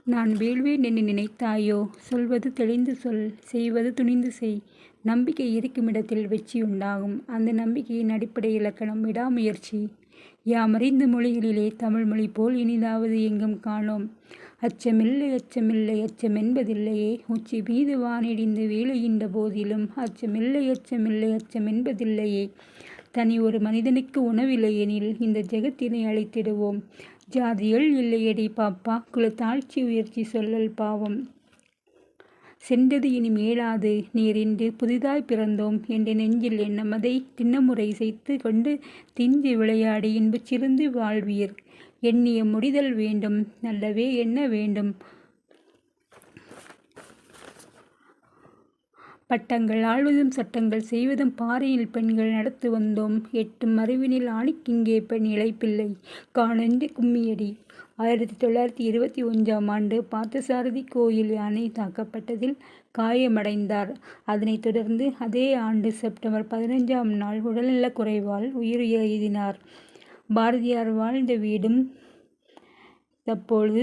நான் வீழ்வேன் என்று நினைத்தாயோ? சொல்வது தெளிந்து சொல், செய்வது துணிந்து செய். நம்பிக்கை இருக்குமிடத்தில் வெற்றியுண்டாகும். அந்த நம்பிக்கையின் அடிப்படை இலக்கணம் விடாமுயற்சி. யாமறிந்த மொழிகளிலே தமிழ்மொழி போல் இனிதாவது எங்கும் காணோம். அச்சமில்லை அச்சமில்லை அச்சமென்பதில்லையே. உச்சி மீது வானிடிந்து வீழுகின்ற போதிலும் அச்சமில்லை அச்சமில்லை அச்சமென்பதில்லையே. தனி ஒரு மனிதனுக்கு உணவில்லையெனில் இந்த ஜெகத்தினை அழித்திடுவோம். ஜாதிகள் இல்லையடி பாப்பா, குலத்தாழ்ச்சி உயர்ச்சி சொல்லல் பாவம். சென்றது இனி மேலாது நீரின்று புதிதாய் பிறந்தோம் என்ற நெஞ்சில் எண்ணமதை திண்ணமுறை செய்து கொண்டு திஞ்சி விளையாடி இன்புற்றிருந்து வாழ்வீர். எண்ணிய முடிதல் வேண்டும், நல்லவே எண்ண வேண்டும். பட்டங்கள் ஆள்வதும் சட்டங்கள் செய்வதும் பாறையில் பெண்கள் நடத்து வந்தோம். எட்டும் அறிவினில் ஆணிக்கிங்கே பெண் இழைப்பில்லை காணென்று கும்மியடி. 1921ஆம் ஆண்டு பார்த்தசாரதி கோயில் யானை தாக்கப்பட்டதில் காயமடைந்தார். அதனைத் தொடர்ந்து அதே ஆண்டு செப்டம்பர் 15ஆம் நாள் உடல்நலக் குறைவால் உயிர் எய்தினார். பாரதியார் வாழ்ந்த வீடும் தற்பொழுது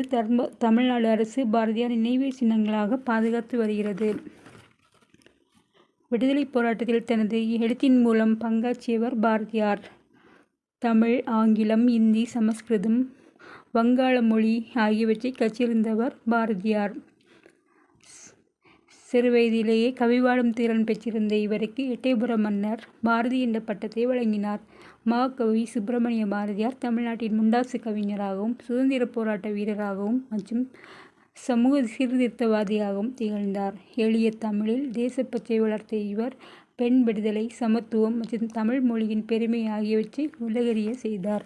தமிழ்நாடு அரசு பாரதியார் நினைவு சின்னங்களாக பாதுகாத்து வருகிறது. விடுதலைப் போராட்டத்தில் தனது எழுத்தின் மூலம் பங்காற்றியவர் பாரதியார். தமிழ், ஆங்கிலம், இந்தி, சமஸ்கிருதம், வங்காள மொழி ஆகியவற்றை கற்றிருந்தவர் பாரதியார். சிறுவயதிலேயே கவிபாடும் திறன் பெற்றிருந்த இவருக்கு எட்டயபுர மன்னர் பாரதி என்ற பட்டத்தை வழங்கினார். மகாகவி சுப்பிரமணிய பாரதியார் தமிழ்நாட்டின் முண்டாசு கவிஞராகவும் சுதந்திர போராட்ட வீரராகவும் மற்றும் சமூக சீர்திருத்தவாதியாகவும் திகழ்ந்தார். எளிய தமிழில் தேசப்பற்றை வளர்த்த இவர் பெண் விடுதலை, சமத்துவம் மற்றும் தமிழ் மொழியின் பெருமை ஆகியவற்றை உலகறிய செய்தார்.